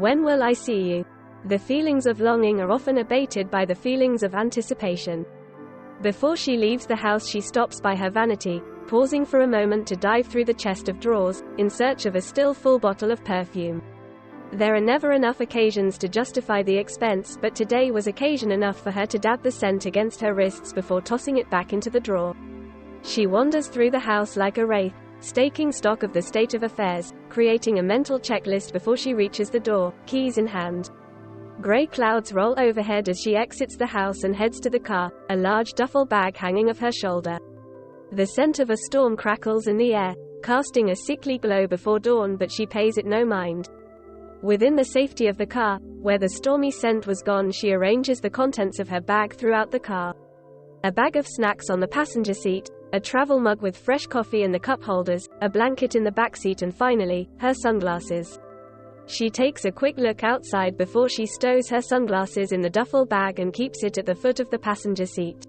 When will I see you? The feelings of longing are often abated by the feelings of anticipation. Before she leaves the house, she stops by her vanity, pausing for a moment to dive through the chest of drawers, in search of a still full bottle of perfume. There are never enough occasions to justify the expense, but today was occasion enough for her to dab the scent against her wrists before tossing it back into the drawer. She wanders through the house like a wraith, taking stock of the state of affairs, creating a mental checklist before she reaches the door, keys in hand. Gray clouds roll overhead as she exits the house and heads to the car, a large duffel bag hanging off her shoulder. The scent of a storm crackles in the air, casting a sickly glow before dawn, but she pays it no mind. Within the safety of the car, where the stormy scent was gone, she arranges the contents of her bag throughout the car. A bag of snacks on the passenger seat, a travel mug with fresh coffee in the cup holders, a blanket in the backseat, and finally, her sunglasses. She takes a quick look outside before she stows her sunglasses in the duffel bag and keeps it at the foot of the passenger seat.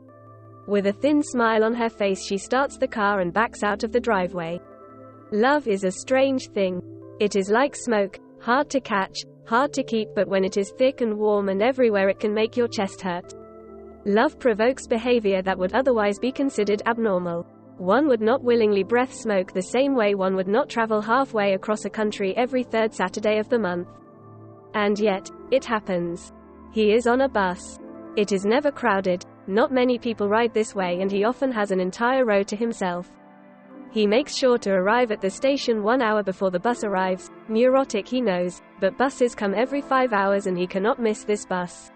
With a thin smile on her face, she starts the car and backs out of the driveway. Love is a strange thing. It is like smoke, hard to catch, hard to keep, but when it is thick and warm and everywhere, it can make your chest hurt. Love provokes behavior that would otherwise be considered abnormal. One would not willingly breath smoke the same way one would not travel halfway across a country every third Saturday of the month. And yet, it happens. He is on a bus. It is never crowded, not many people ride this way, and he often has an entire row to himself. He makes sure to arrive at the station 1 hour before the bus arrives. Neurotic, he knows, but buses come every 5 hours and he cannot miss this bus.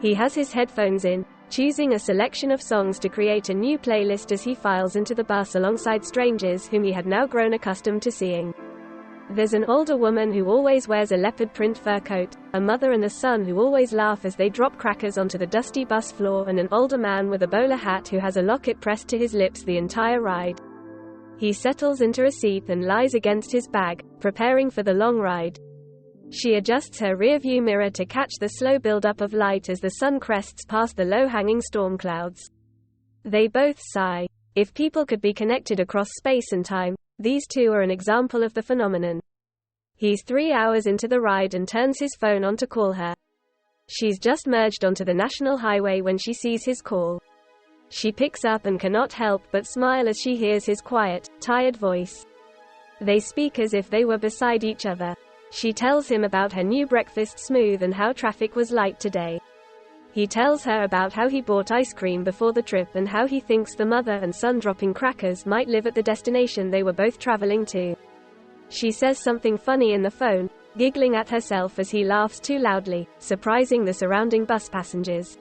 He has his headphones in, choosing a selection of songs to create a new playlist as he files into the bus alongside strangers whom he had now grown accustomed to seeing. There's an older woman who always wears a leopard print fur coat, a mother and a son who always laugh as they drop crackers onto the dusty bus floor, and an older man with a bowler hat who has a locket pressed to his lips the entire ride. He settles into a seat and lies against his bag, preparing for the long ride. She adjusts her rear-view mirror to catch the slow build-up of light as the sun crests past the low-hanging storm clouds. They both sigh. If people could be connected across space and time, these two are an example of the phenomenon. He's 3 hours into the ride and turns his phone on to call her. She's just merged onto the national highway when she sees his call. She picks up and cannot help but smile as she hears his quiet, tired voice. They speak as if they were beside each other. She tells him about her new breakfast smoothie and how traffic was light today. He tells her about how he bought ice cream before the trip and how he thinks the mother and son dropping crackers might live at the destination they were both traveling to. She says something funny in the phone, giggling at herself as he laughs too loudly, surprising the surrounding bus passengers.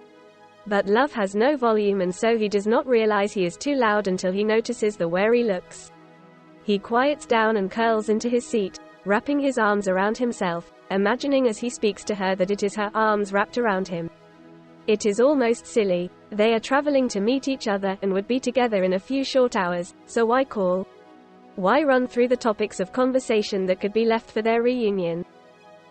But love has no volume, and so he does not realize he is too loud until he notices the wary looks. He quiets down and curls into his seat, wrapping his arms around himself, imagining as he speaks to her that it is her arms wrapped around him. It is almost silly. They are traveling to meet each other and would be together in a few short hours, so why call? Why run through the topics of conversation that could be left for their reunion?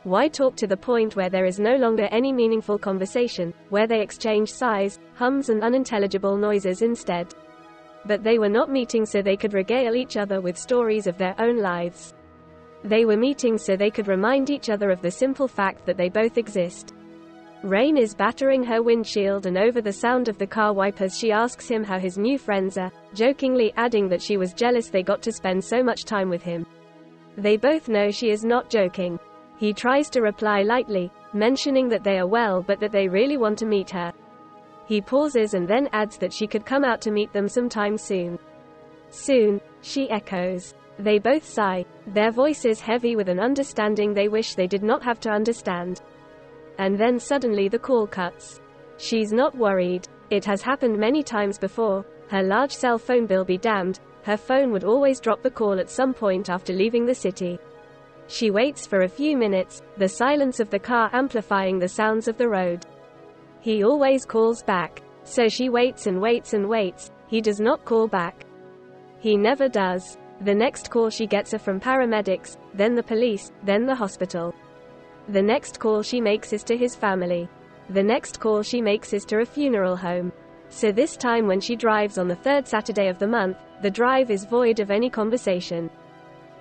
Why talk to the point where there is no longer any meaningful conversation, where they exchange sighs, hums and unintelligible noises instead? But they were not meeting so they could regale each other with stories of their own lives. They were meeting so they could remind each other of the simple fact that they both exist. Rain is battering her windshield, and over the sound of the car wipers she asks him how his new friends are, jokingly adding that she was jealous they got to spend so much time with him. They both know she is not joking. He tries to reply lightly, mentioning that they are well but that they really want to meet her. He pauses and then adds that she could come out to meet them sometime soon. Soon, she echoes. They both sigh, their voices heavy with an understanding they wish they did not have to understand. And then suddenly the call cuts. She's not worried. It has happened many times before. Her large cell phone bill be damned, her phone would always drop the call at some point after leaving the city. She waits for a few minutes, the silence of the car amplifying the sounds of the road. He always calls back. So she waits and waits and waits. He does not call back. He never does. The next call she gets are from paramedics, then the police, then the hospital. The next call she makes is to his family. The next call she makes is to a funeral home. So this time when she drives on the third Saturday of the month, the drive is void of any conversation.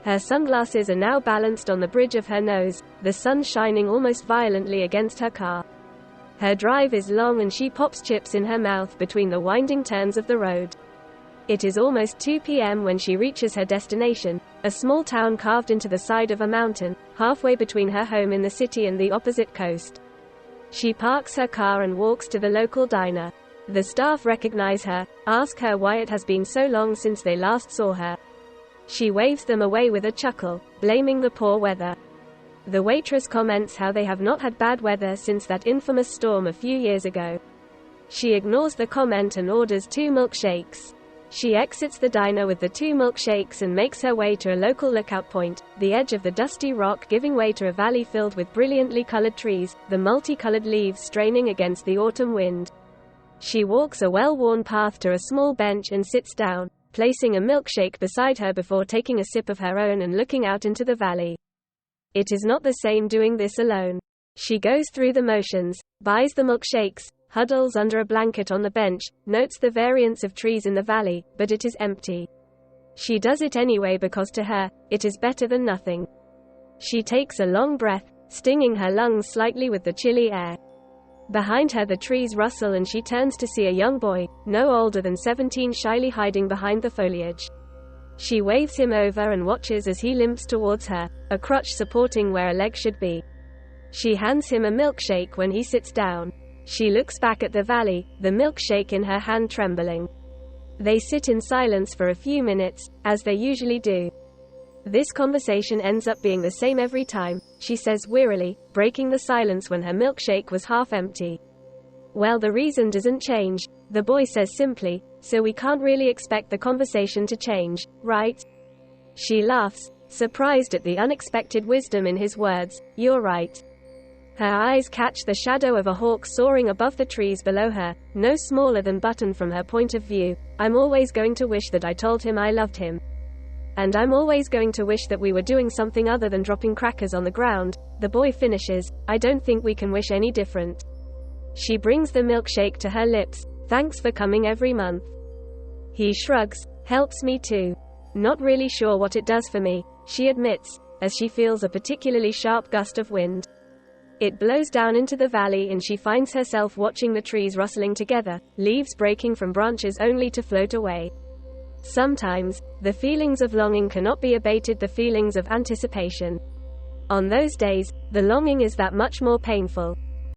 Her sunglasses are now balanced on the bridge of her nose, the sun shining almost violently against her car. Her drive is long and she pops chips in her mouth between the winding turns of the road. It is almost 2 p.m. when she reaches her destination, a small town carved into the side of a mountain, halfway between her home in the city and the opposite coast. She parks her car and walks to the local diner. The staff recognize her, ask her why it has been so long since they last saw her. She waves them away with a chuckle, blaming the poor weather. The waitress comments how they have not had bad weather since that infamous storm a few years ago. She ignores the comment and orders 2 milkshakes. She exits the diner with the 2 milkshakes and makes her way to a local lookout point, the edge of the dusty rock giving way to a valley filled with brilliantly colored trees, the multicolored leaves straining against the autumn wind. She walks a well-worn path to a small bench and sits down, placing a milkshake beside her before taking a sip of her own and looking out into the valley. It is not the same doing this alone. She goes through the motions, buys the milkshakes, huddles under a blanket on the bench, notes the variance of trees in the valley, but it is empty. She does it anyway because to her, it is better than nothing. She takes a long breath, stinging her lungs slightly with the chilly air. Behind her the trees rustle and she turns to see a young boy, no older than 17, shyly hiding behind the foliage. She waves him over and watches as he limps towards her, a crutch supporting where a leg should be. She hands him a milkshake when he sits down. She looks back at the valley, the milkshake in her hand trembling. They sit in silence for a few minutes, as they usually do. This conversation ends up being the same every time, she says wearily, breaking the silence when her milkshake was half empty. Well, the reason doesn't change, the boy says simply, so we can't really expect the conversation to change, right? She laughs, surprised at the unexpected wisdom in his words. You're right. Her eyes catch the shadow of a hawk soaring above the trees below her, no smaller than Button from her point of view. I'm always going to wish that I told him I loved him. And I'm always going to wish that we were doing something other than dropping crackers on the ground. The boy finishes, I don't think we can wish any different. She brings the milkshake to her lips. Thanks for coming every month. He shrugs, helps me too. Not really sure what it does for me, she admits, as she feels a particularly sharp gust of wind. It blows down into the valley and she finds herself watching the trees rustling together, leaves breaking from branches only to float away. Sometimes, the feelings of longing cannot be abated, the feelings of anticipation. On those days, the longing is that much more painful.